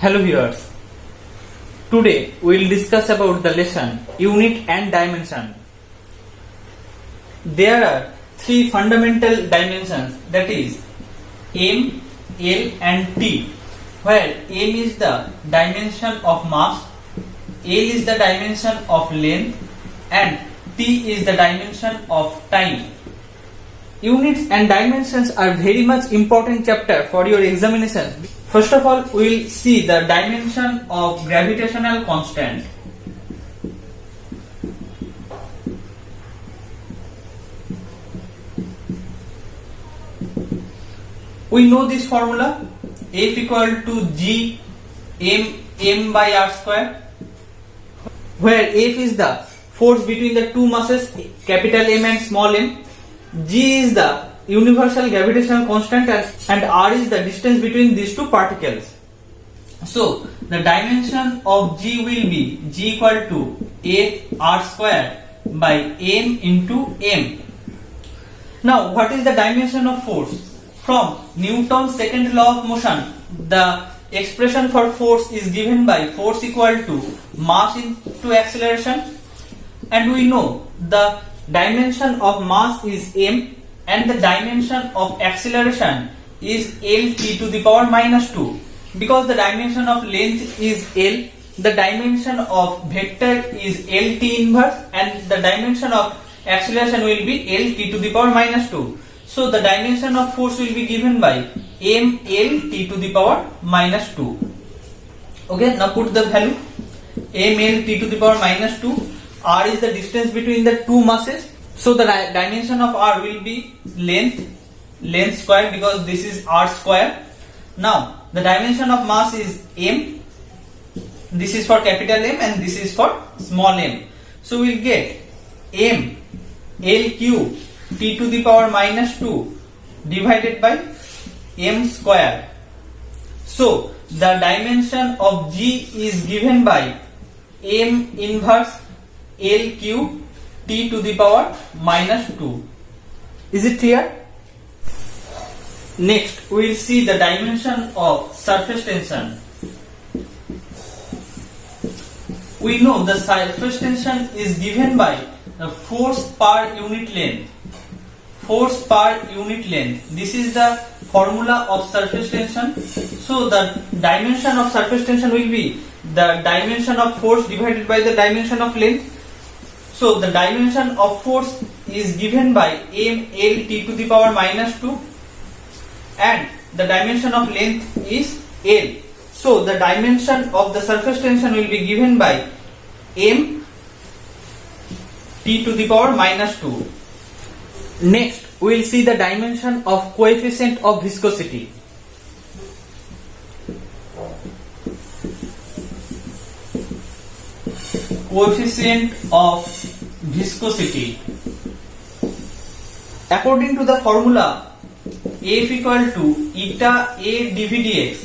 Hello viewers. Today we will discuss about the lesson unit and dimension. There are three fundamental dimensions, that is m, l and t, where m is the dimension of mass, l is the dimension of length and t is the dimension of time. Units and dimensions are very much important chapter for your examinations. First of all, we will see the dimension of gravitational constant. We know this formula, F equal to G m by r square, where F is the force between the two masses, capital M and small m, G is the universal gravitational constant and r is the distance between these two particles. So the dimension of G will be G equal to F r square by m into m. Now what is the dimension of force? From Newton's second law of motion, the expression for force is given by force equal to mass into acceleration, and we know the dimension of mass is m and the dimension of acceleration is lt to the power minus 2. Because the dimension of length is l, the dimension of vector is lt inverse and the dimension of acceleration will be lt to the power minus 2. So the dimension of force will be given by mlt to the power minus 2. Okay, now put the value mlt to the power minus 2. R is the distance between the two masses. So the dimension of r will be length square, because this is r square. Now the dimension of mass is m. This is for capital M and this is for small m. So we will get m l cube t to the power minus 2 divided by m square. So the dimension of G is given by m inverse l cube t to the power minus 2. Is it clear? Next, we will see the dimension of surface tension. We know the surface tension is given by the force per unit length. Force per unit length. This is the formula of surface tension. So the dimension of surface tension will be the dimension of force divided by the dimension of length. So the dimension of force is given by m l t to the power minus 2 and the dimension of length is l. So the dimension of the surface tension will be given by m t to the power minus 2. Next, we will see the dimension of coefficient of viscosity. Coefficient of viscosity. According to the formula F equal to eta A dV dx,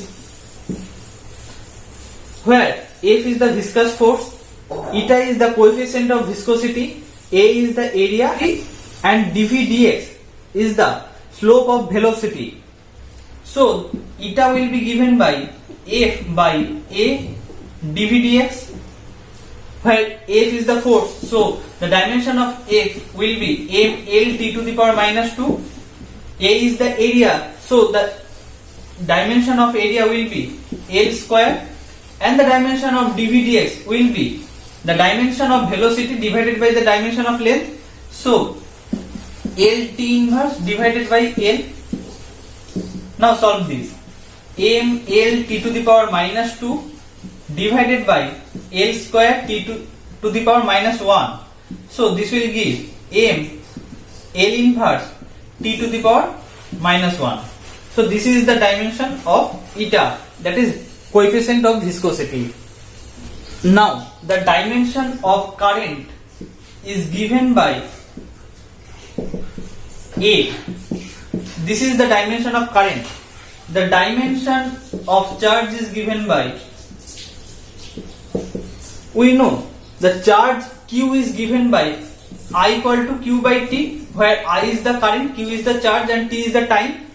where F is the viscous force, eta is the coefficient of viscosity, A is the area and dV dx is the slope of velocity. So eta will be given by F by A dV dx, where F is the force. So the dimension of F will be m l t to the power minus 2. A is the area, so the dimension of area will be L square, and the dimension of dV dx will be the dimension of velocity divided by the dimension of length. So L t inverse divided by L. Now solve this. M L t to the power minus 2 divided by L square t to the power minus 1. So this will give m L inverse t to the power minus 1. So this is the dimension of eta, that is coefficient of viscosity. Now the dimension of current is given by A. This is the dimension of current. The dimension of charge is given by, we know the charge Q is given by I equal to Q by T, where I is the current, Q is the charge and T is the time.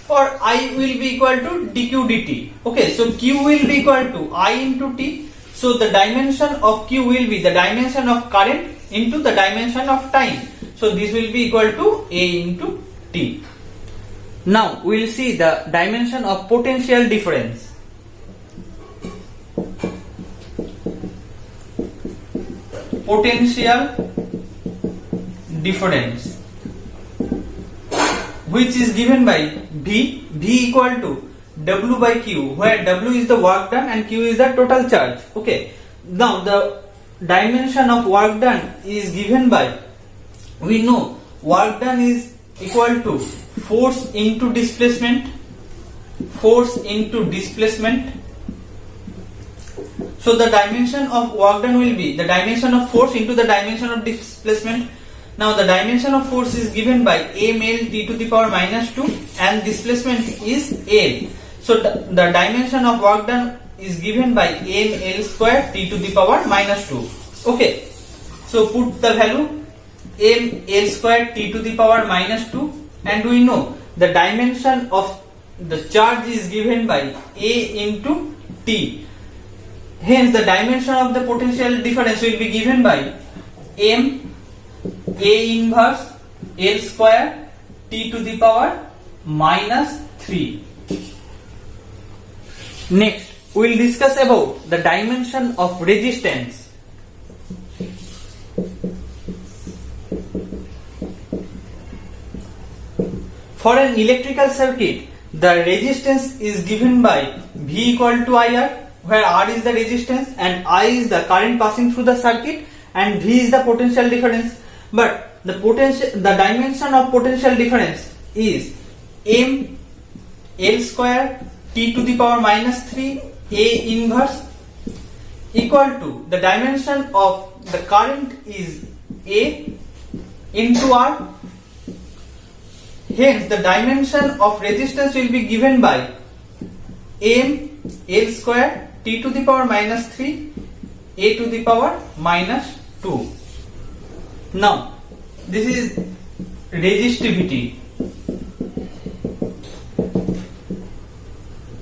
or I will be equal to dq dt. Okay, so q will be equal to I into t. So the dimension of q will be the dimension of current into the dimension of time. So this will be equal to A into t. Now we will see the dimension of potential difference. Potential difference, which is given by V equal to W by Q, where W is the work done and Q is the total charge. Okay. Now the dimension of work done is given by, we know work done is equal to force into displacement. Force into displacement. So the dimension of work done will be the dimension of force into the dimension of displacement. Now the dimension of force is given by ml t to the power minus 2 and displacement is L. So the dimension of work done is given by ml square t to the power minus 2. Okay. So put the value ml square t to the power minus 2, and we know the dimension of the charge is given by A into T. Hence the dimension of the potential difference will be given by m A inverse L square t to the power minus 3. Next, we will discuss about the dimension of resistance. For an electrical circuit, the resistance is given by V equal to IR, where R is the resistance and I is the current passing through the circuit and V is the potential difference. But the dimension of potential difference is m L square t to the power minus 3 A inverse equal to the dimension of the current is A into R. Hence the dimension of resistance will be given by m L square t to the power minus 3 A to the power minus 2. Now this is resistivity.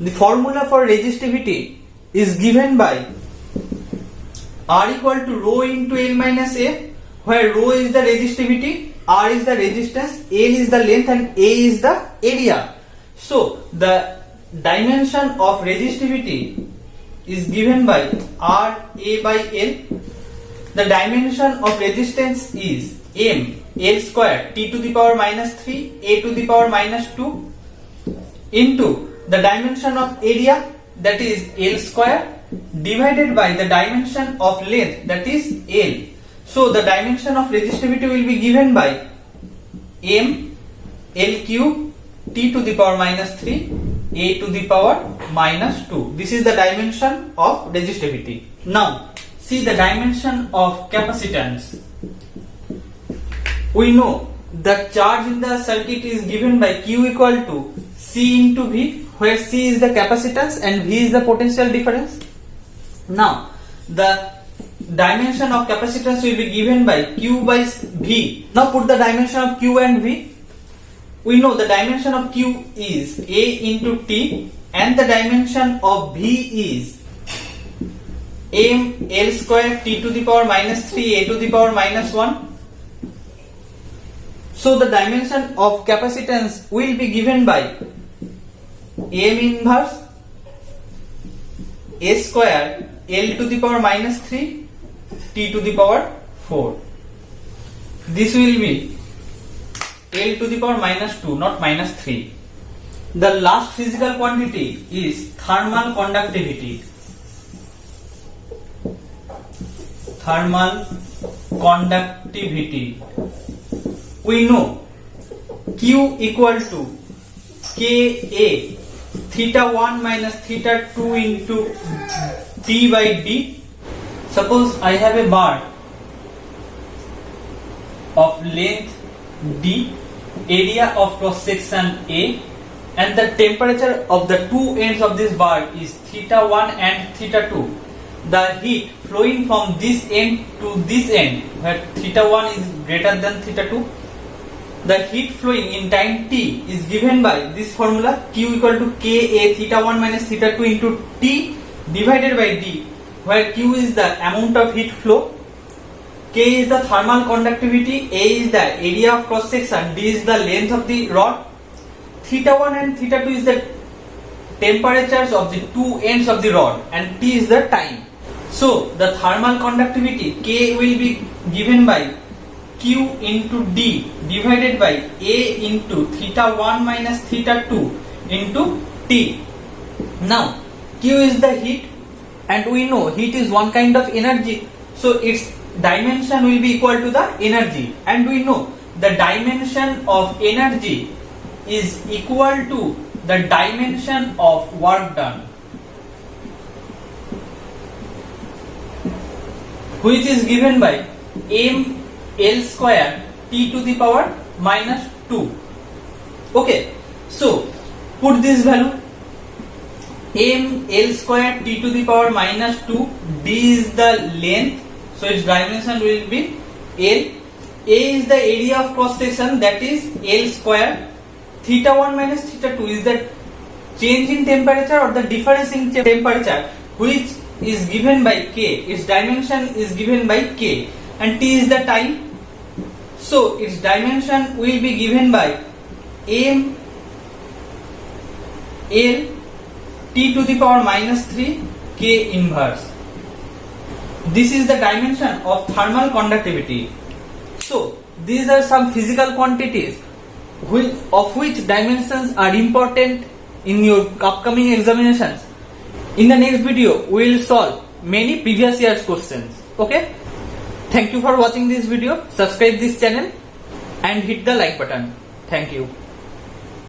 The formula for resistivity is given by R equal to rho into L minus A, where rho is the resistivity, R is the resistance, L is the length and A is the area. So the dimension of resistivity is given by R A by L. The dimension of resistance is m L square t to the power minus 3 A to the power minus 2 into the dimension of area, that is L square, divided by the dimension of length, that is L. So the dimension of resistivity will be given by m L cube t to the power minus 3 A to the power minus 2. This is the dimension of resistivity. Now see the dimension of capacitance. We know the charge in the circuit is given by Q equal to C into V, where C is the capacitance and V is the potential difference. Now the dimension of capacitance will be given by Q by V. Now put the dimension of Q and V. We know the dimension of Q is A into T and the dimension of V is m L square t to the power minus 3 A to the power minus 1. So the dimension of capacitance will be given by m inverse A square L to the power minus 3 t to the power 4. This will be L to the power minus 2, not minus 3. The last physical quantity is thermal conductivity. Thermal conductivity. We know Q equal to Ka theta 1 minus theta 2 into d by d. Suppose I have a bar of length d, area of cross section A, and the temperature of the two ends of this bar is theta 1 and theta 2. The heat flowing from this end to this end, where theta 1 is greater than theta 2, the heat flowing in time t is given by this formula Q equal to Ka theta 1 minus theta 2 into T divided by D, where Q is the amount of heat flow, K is the thermal conductivity, A is the area of cross section, D is the length of the rod, theta 1 and theta 2 is the temperatures of the two ends of the rod, and T is the time. So the thermal conductivity K will be given by Q into D divided by A into theta 1 minus theta 2 into T. Now Q is the heat, and we know heat is one kind of energy, so its dimension will be equal to the energy, and we know the dimension of energy is equal to the dimension of work done, which is given by m L square T to the power minus 2. Okay, so put this value m L square T to the power minus 2, D is the length, so its dimension will be L, A is the area of cross section, that is L square, theta 1 minus theta 2 is the change in temperature or the difference in temperature, which is given by K, its dimension is given by K, and T is the time, so its dimension will be given by m L T to the power minus 3 K inverse. This is the dimension of thermal conductivity. So these are some physical quantities of which dimensions are important in your upcoming examinations. In the next video we will solve many previous year's questions. Okay, thank you for watching this video. Subscribe this channel and hit the like button. Thank you.